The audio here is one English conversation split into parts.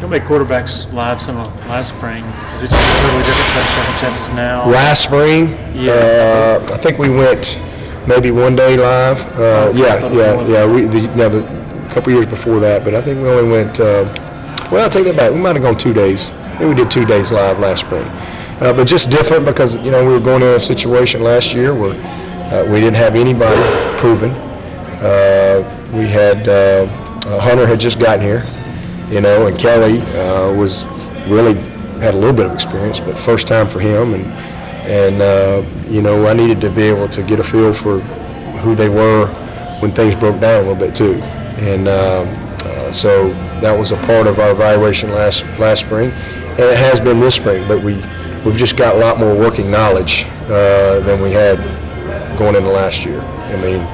What made quarterbacks live some of last spring? Is it just a totally different set of circumstances now? Last spring, Yeah. I think we went maybe one day live. A couple years before that, but I think we only went. I'll take that back. We might have gone 2 days. I think we did 2 days live last spring, but just different because we were going to a situation last year where we didn't have anybody proven. We had Hunter had just gotten here, and Kelly was really had a little bit of experience, but first time for him, and I needed to be able to get a feel for who they were when things broke down a little bit too, and so that was a part of our evaluation last spring, and it has been this spring, but we've just got a lot more working knowledge than we had going into last year. I mean,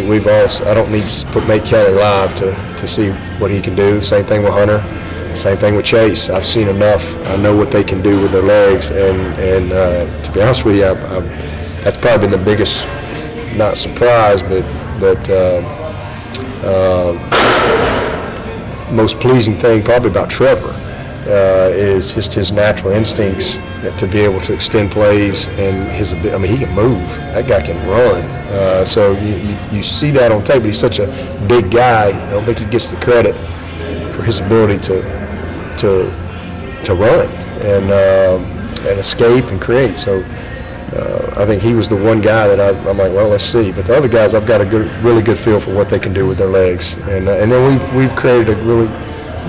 we've also, I don't need to make Kelly live to see what he can do. Same thing with Hunter. Same thing with Chase. I've seen enough. I know what they can do with their legs, and to be honest with you, that's probably been the biggest, not surprise, but most pleasing thing probably about Trevor is just his natural instincts to be able to extend plays and his ability. I mean, he can move. That guy can run. So you see that on tape, but he's such a big guy. I don't think he gets the credit for his ability to run and escape and create. So I think he was the one guy that I'm like, well, let's see. But the other guys, I've got a really good feel for what they can do with their legs. And then we've created a really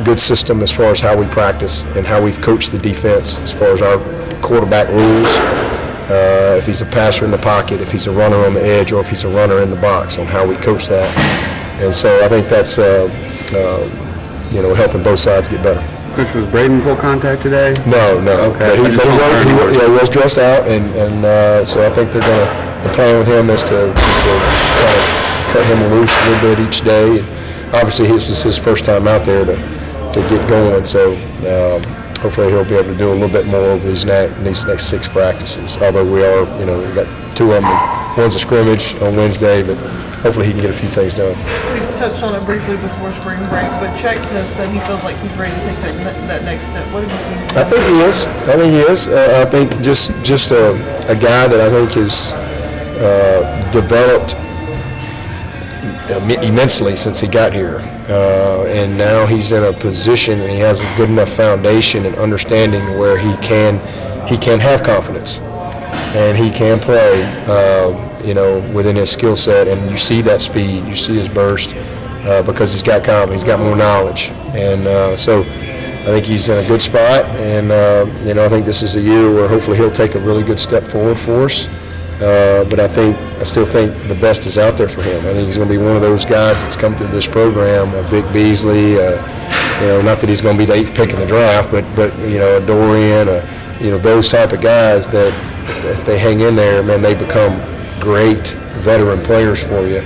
good system as far as how we practice and how we've coached the defense as far as our quarterback rules. If he's a passer in the pocket, if he's a runner on the edge, or if he's a runner in the box, on how we coach that. And so I think that's helping both sides get better. Coach, was Braden full contact today? No. Okay. But he was dressed out, and so I think the plan with him is to kind of cut him loose a little bit each day. And obviously, this is his first time out there to get going, so hopefully he'll be able to do a little bit more over these next 6 practices. Although we've got 2 of them. One's a scrimmage on Wednesday, but hopefully he can get a few things done. We touched on it briefly before spring break, but Chuck Smith said he feels like he's ready to take that next step. What have you seen? I think he is. I think just a guy that I think has developed immensely since he got here, and now he's in a position and he has a good enough foundation and understanding where he can have confidence and he can play within his skill set, and you see that speed, you see his burst because he's got confidence, he's got more knowledge, and so I think he's in a good spot, and I think this is a year where hopefully he'll take a really good step forward for us. But I still think the best is out there for him. I think he's going to be one of those guys that's come through this program, Vic Beasley, not that he's going to be the 8th pick in the draft, but a Dorian, those type of guys that if they hang in there, man, they become great veteran players for you.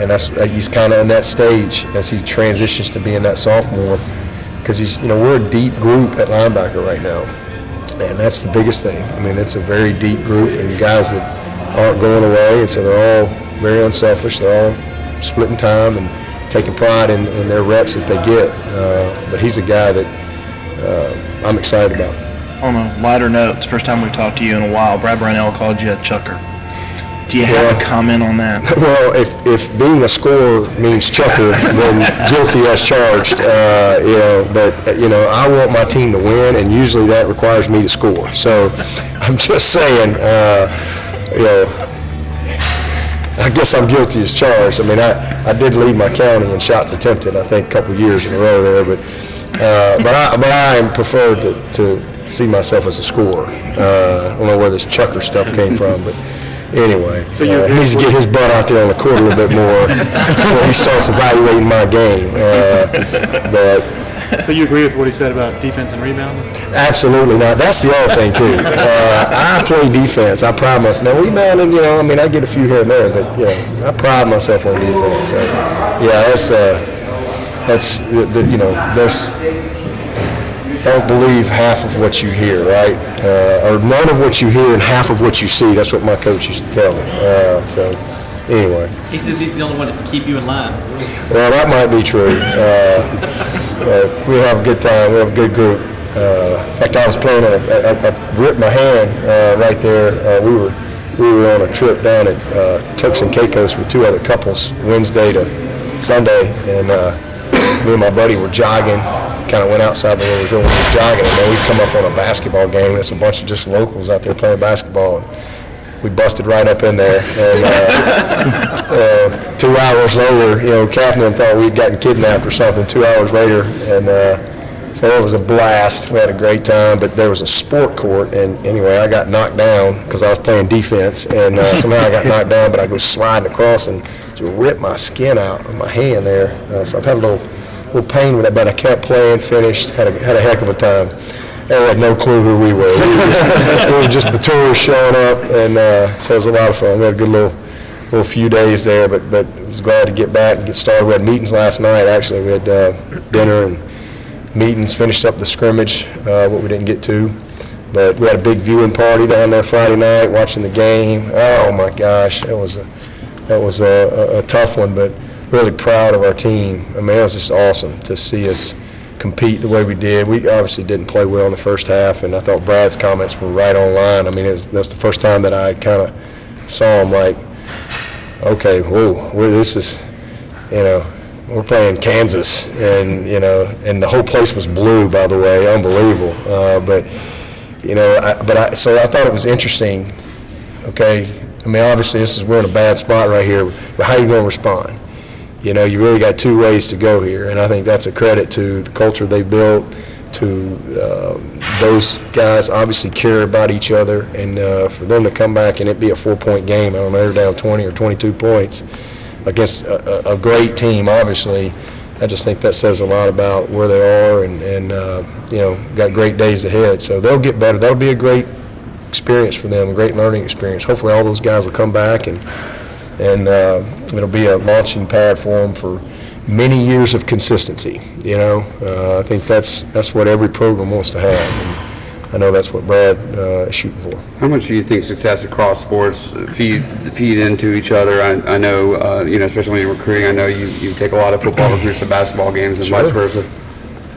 And he's kind of in that stage as he transitions to being that sophomore, because we're a deep group at linebacker right now. And that's the biggest thing. I mean, it's a very deep group and guys that aren't going away, and so they're all very unselfish. They're all splitting time and taking pride in their reps that they get. But he's a guy that I'm excited about. On a lighter note, it's the first time we've talked to you in a while. Brad Brownell called you a chucker. Do you have a comment on that? Well, if being a scorer means chucker, then guilty as charged. But I want my team to win, and usually that requires me to score. So I'm just saying, I guess I'm guilty as charged. I mean, I did lead my county in shots attempted, I think, a couple of years in a row there. But I am preferred to see myself as a scorer. I don't know where this chucker stuff came from, but. Anyway, he needs to get his butt out there on the court a little bit more before he starts evaluating my game. So you agree with what he said about defense and rebounding? Absolutely not. That's the other thing too. I play defense. I pride myself. Now rebounding, I get a few here and there, but I pride myself on defense. So, that's there's. Don't believe half of what you hear, right? Or none of what you hear and half of what you see. That's what my coach used to tell me. So, anyway. He says he's the only one that can keep you in line. Well, that might be true. we have a good time. We have a good group. In fact, I was playing on I ripped my hand right there. We were on a trip down at Turks and Caicos with 2 other couples, Wednesday to Sunday, and me and my buddy were jogging. Kind of went outside the little resort and was jogging, and then we'd come up on a basketball game. There's a bunch of just locals out there playing basketball. And we busted right up in there. And 2 hours later, Catherine thought we'd gotten kidnapped or something. 2 hours later, and so it was a blast. We had a great time, but there was a sport court, and anyway, I got knocked down because I was playing defense, and somehow I got knocked down, but I go sliding across and just ripped my skin out of my hand there. So I've had a little pain with that, but I kept playing, finished, had a heck of a time. They had no clue who we were. We were just the tourists showing up, and so it was a lot of fun. We had a good little few days there, but was glad to get back and get started. We had meetings last night, actually. We had dinner and meetings, finished up the scrimmage, what we didn't get to. But we had a big viewing party down there Friday night, watching the game. Oh my gosh, that was a tough one, but really proud of our team. I mean, it was just awesome to see us compete the way we did. We obviously didn't play well in the first half, and I thought Brad's comments were right on line. I mean, that's the first time that I kind of saw him like, okay, whoa, this is, we're playing Kansas, and and the whole place was blue, by the way, unbelievable. So I thought it was interesting. Okay, I mean, obviously we're in a bad spot right here, but how are you going to respond? You really got 2 ways to go here, and I think that's a credit to the culture they built, to those guys obviously care about each other, and for them to come back and it be a 4-point game, I don't know, they're down 20 or 22 points against a great team, obviously. I just think that says a lot about where they are, and got great days ahead. So they'll get better. That'll be a great experience for them, a great learning experience. Hopefully all those guys will come back, and it'll be a launching pad for them for many years of consistency. I think that's what every program wants to have, and I know that's what Brad is shooting for. How much do you think success across sports feed into each other? I know, especially in recruiting, I know you take a lot of football recruits to basketball games and vice versa.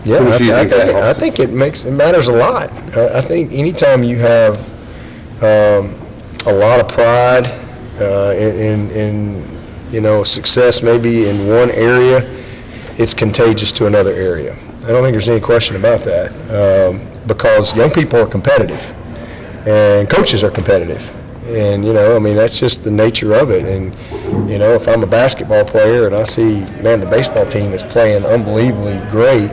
Yeah, I think it matters a lot. I think anytime you have a lot of pride in success maybe in one area, it's contagious to another area. I don't think there's any question about that, because young people are competitive and coaches are competitive, and that's just the nature of it. And if I'm a basketball player and I see, man, the baseball team is playing unbelievably great,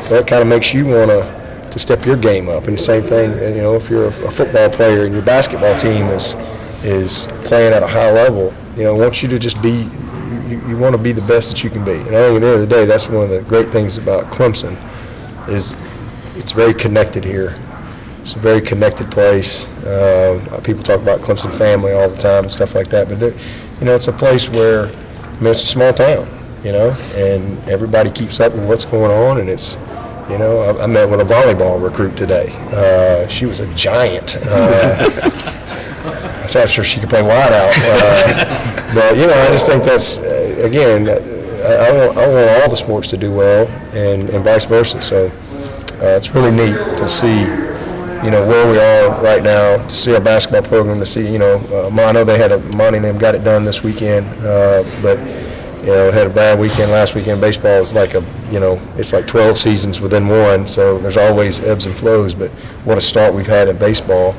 that kind of makes you want to step your game up. And the same thing, if you're a football player and your basketball team is playing at a high level, wants you to just be, you want to be the best that you can be. And I think at the end of the day, that's one of the great things about Clemson, is it's very connected here. It's a very connected place. People talk about Clemson family all the time and stuff like that, but it's a place where, it's a small town, and everybody keeps up with what's going on, and it's, I met with a volleyball recruit today. She was a giant. I'm not sure she could play wide out, but I just think that's again, I want all the sports to do well, and vice versa. So it's really neat to see, where we are right now, to see our basketball program, to see, I know they had Monty and them got it done this weekend, but had a bad weekend last weekend. Baseball is like it's like 12 seasons within one, so there's always ebbs and flows. But what a start we've had in baseball.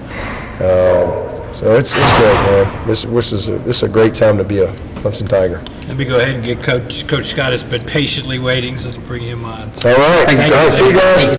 So it's great, man. This is a great time to be a Clemson Tiger. Let me go ahead and get Coach Scott has been patiently waiting, so let's bring him on. All right. Thank you. See you guys.